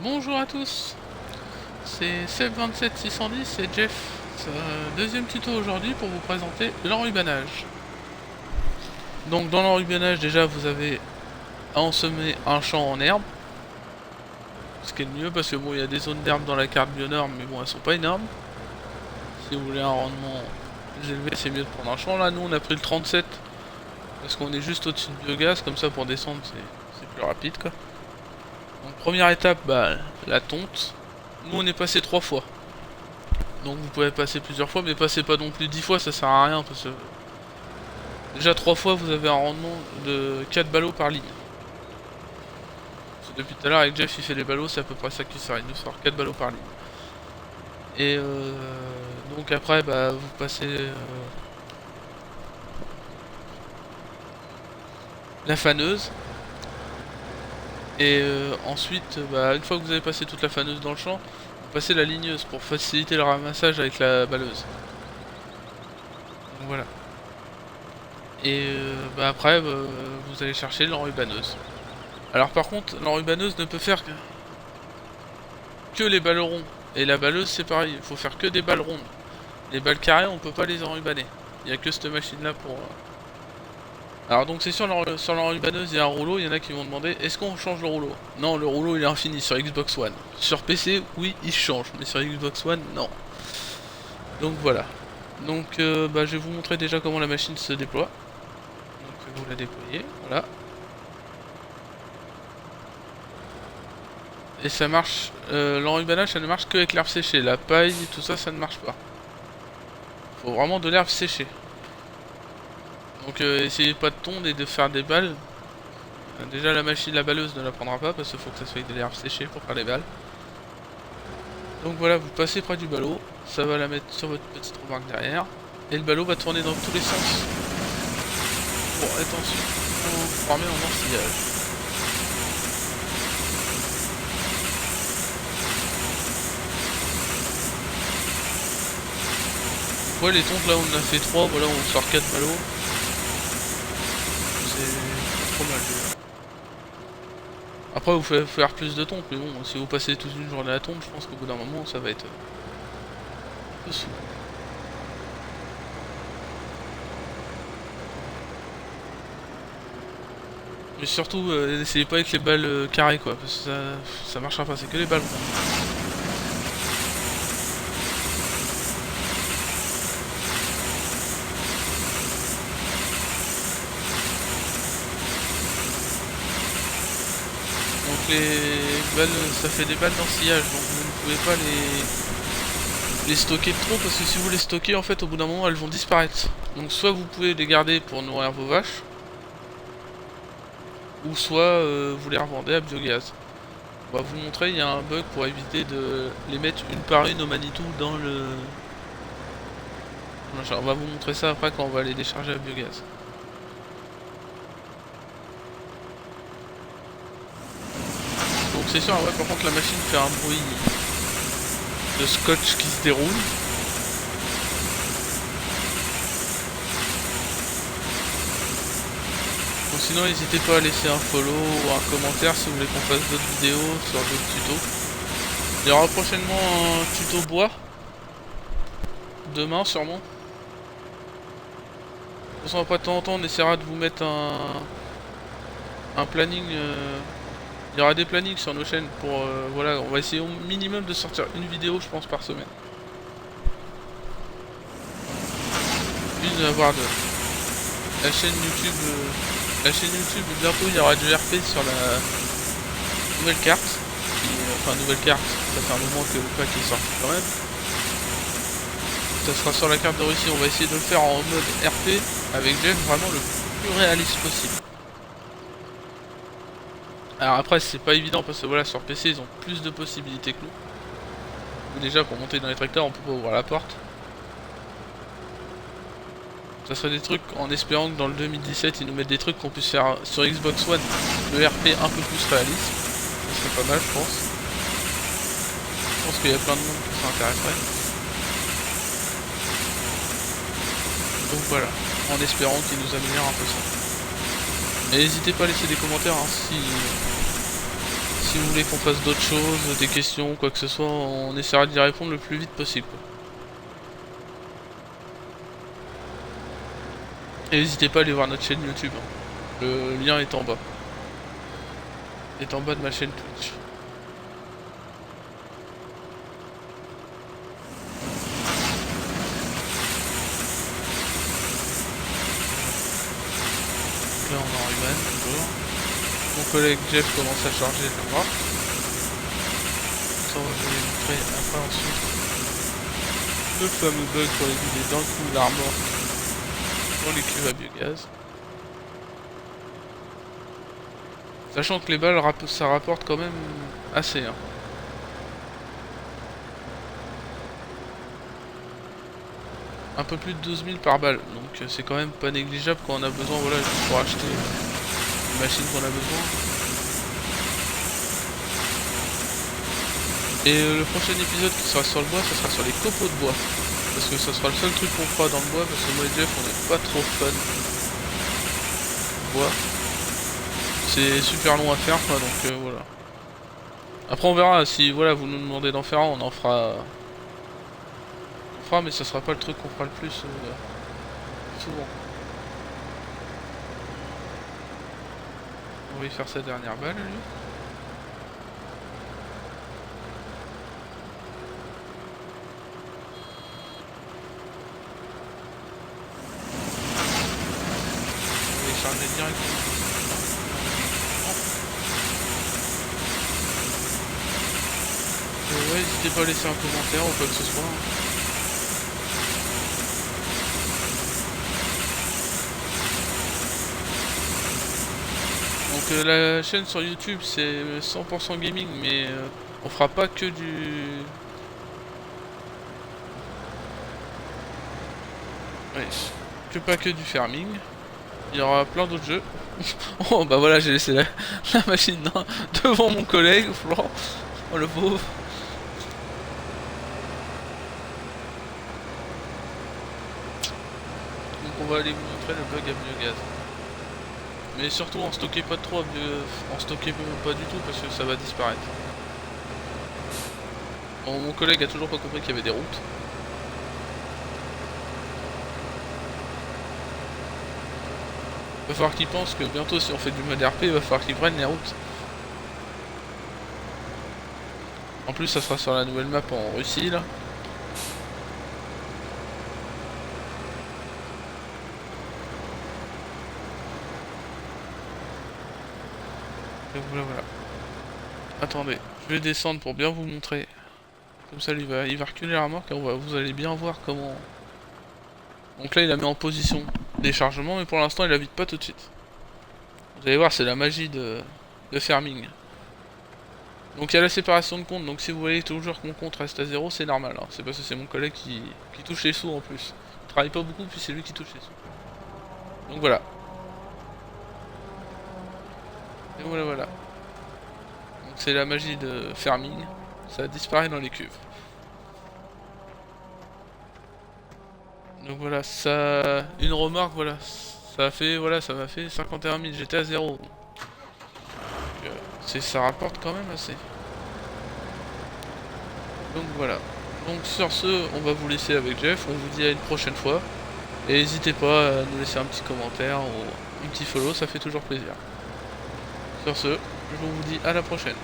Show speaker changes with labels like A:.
A: Bonjour à tous, c'est Seb27610 et Jeff. Deuxième tuto aujourd'hui pour vous présenter l'enrubannage. Donc dans l'enrubannage déjà vous avez à ensemer un champ en herbe. Ce qui est le mieux parce que bon il y a des zones d'herbe dans la carte Bionorme mais bon elles sont pas énormes. Si vous voulez un rendement plus élevé c'est mieux de prendre un champ. Là nous on a pris le 37 parce qu'on est juste au-dessus de biogaz, comme ça pour descendre c'est plus rapide quoi. Donc première étape la tonte. Nous on est passé 3 fois. Donc vous pouvez passer plusieurs fois, mais passez pas non plus 10 fois, ça sert à rien parce que déjà 3 fois vous avez un rendement de 4 ballots par ligne. Parce que depuis tout à l'heure avec Jeff il fait les ballots, c'est à peu près ça qui sert, il nous sort 4 ballots par ligne. Et donc après vous passez la faneuse. Et ensuite, une fois que vous avez passé toute la faneuse dans le champ, vous passez la ligneuse pour faciliter le ramassage avec la balleuse. Donc voilà. Et après, vous allez chercher l'enrubanneuse. Alors par contre, l'enrubanneuse ne peut faire que les balles ronds. Et la balleuse c'est pareil, il faut faire que des balles rondes. Les balles carrées, on peut pas les enrubanner. Il n'y a que cette machine là pour... Alors donc c'est sur l'enrubanneuse, il y a un rouleau, il y en a qui vont demander est-ce qu'on change le rouleau? Non, le rouleau il est infini sur Xbox One. Sur PC, oui, il change, mais sur Xbox One, non. Donc voilà. Donc je vais vous montrer déjà comment la machine se déploie. Donc vous la déployez, voilà. Et ça marche, l'enrubannage ça ne marche que avec l'herbe séchée, la paille, tout ça, ça ne marche pas. Faut vraiment de l'herbe séchée. Donc essayez pas de tondre et de faire des balles. Déjà la machine, la balleuse ne la prendra pas parce qu'il faut que ça soit avec de l'herbe séchée pour faire les balles. Donc voilà, vous passez près du ballot, ça va la mettre sur votre petite remorque derrière. Et le ballot va tourner dans tous les sens. Bon, attention, former en ensillage. Ouais, les tontes là on en a fait 3, voilà on sort 4 ballots. C'est trop mal déjà. Après vous pouvez faire plus de tontes, mais bon, si vous passez toute une journée à tonte, je pense qu'au bout d'un moment ça va être un peu saoul. Mais surtout, n'essayez pas avec les balles carrées quoi, parce que ça marchera pas, c'est que les balles rondes. Donc les balles, ça fait des balles d'ensillage, donc vous ne pouvez pas les stocker trop, parce que si vous les stockez, en fait, au bout d'un moment, elles vont disparaître. Donc soit vous pouvez les garder pour nourrir vos vaches, ou soit vous les revendez à biogaz. On va vous montrer, il y a un bug pour éviter de les mettre une par une au Manitou dans le... On va vous montrer ça après quand on va les décharger à biogaz. Donc c'est sûr, ouais, par contre la machine fait un bruit de scotch qui se déroule. Bon, sinon n'hésitez pas à laisser un follow ou un commentaire si vous voulez qu'on fasse d'autres vidéos sur d'autres tutos. Il y aura prochainement un tuto bois. Demain sûrement. De toute façon après de temps en temps on essaiera de vous mettre un planning. Il y aura des plannings sur nos chaînes pour... voilà, on va essayer au minimum de sortir une vidéo je pense par semaine. Voire deux. La chaîne YouTube... bientôt il y aura du RP sur la nouvelle carte. Enfin nouvelle carte, ça fait un moment que le pack est sorti quand même. Ça sera sur la carte de Russie, on va essayer de le faire en mode RP avec Jeff vraiment le plus réaliste possible. Alors après c'est pas évident parce que voilà sur PC ils ont plus de possibilités que nous. Déjà pour monter dans les tracteurs on peut pas ouvrir la porte. Ça serait des trucs en espérant que dans le 2017 ils nous mettent des trucs qu'on puisse faire sur Xbox One, le RP un peu plus réaliste. Ça serait pas mal je pense. Je pense qu'il y a plein de monde qui s'intéresserait. Donc voilà, en espérant qu'ils nous améliorent un peu ça. Et n'hésitez pas à laisser des commentaires hein, si si vous voulez qu'on fasse d'autres choses, des questions, quoi que ce soit, on essaiera d'y répondre le plus vite possible. Et n'hésitez pas à aller voir notre chaîne YouTube. Le lien est en bas. Est en bas de ma chaîne Twitch. Là on est en Rayman toujours. Mon collègue Jeff commence à charger, je vois. Ça, je vais vous montrer après ensuite le fameux bug pour les vider d'un coup l'armor dans les cuves à biogaz. Sachant que les balles ça rapporte quand même assez. Hein. Un peu plus de 12 000 par balle, donc c'est quand même pas négligeable quand on a besoin, voilà, pour acheter les machines qu'on a besoin. Et le prochain épisode qui sera sur le bois, ça sera sur les copeaux de bois. Parce que ça sera le seul truc qu'on fera dans le bois, parce que moi et Jeff on n'est pas trop fan du bois. C'est super long à faire quoi, donc voilà. Après on verra, si voilà vous nous demandez d'en faire un, on en fera. On fera, mais ça sera pas le truc qu'on fera le plus souvent. On va y faire sa dernière balle lui. Charger directement. Ouais, n'hésitez pas à laisser un commentaire ou quoi que ce soit. Donc la chaîne sur YouTube c'est 100% gaming, mais on fera pas que du... Ouais, pas que du farming. Il y aura plein d'autres jeux. Oh bah voilà, j'ai laissé la machine devant mon collègue, Florent. Oh le pauvre. Donc on va aller vous montrer le bug à biogaz. Mais surtout en stockez pas trop, en stockez pas du tout parce que ça va disparaître. Bon, mon collègue a toujours pas compris qu'il y avait des routes. Il va falloir qu'il pense que bientôt si on fait du mode RP, il va falloir qu'il prenne les routes. En plus ça sera sur la nouvelle map en Russie là. Donc voilà, voilà. Attendez, je vais descendre pour bien vous montrer. Comme ça il va reculer la remorque et vous allez bien voir comment... Donc là il la met en position déchargement, mais pour l'instant il la vide pas tout de suite. Vous allez voir, c'est la magie de farming. Donc il y a la séparation de compte, donc si vous voyez toujours que mon compte reste à 0, c'est normal. Hein. C'est parce que c'est mon collègue qui touche les sous en plus. Il travaille pas beaucoup, puis c'est lui qui touche les sous. Donc voilà. Et voilà, voilà. Donc c'est la magie de farming. Ça disparaît dans les cuves. Donc voilà, ça... Une remarque, voilà. Ça a fait, voilà, ça m'a fait 51 000, j'étais à 0. Ça rapporte quand même assez. Donc voilà. Donc sur ce, on va vous laisser avec Jeff. On vous dit à une prochaine fois. Et n'hésitez pas à nous laisser un petit commentaire ou un petit follow, ça fait toujours plaisir. Sur ce, je vous dis à la prochaine.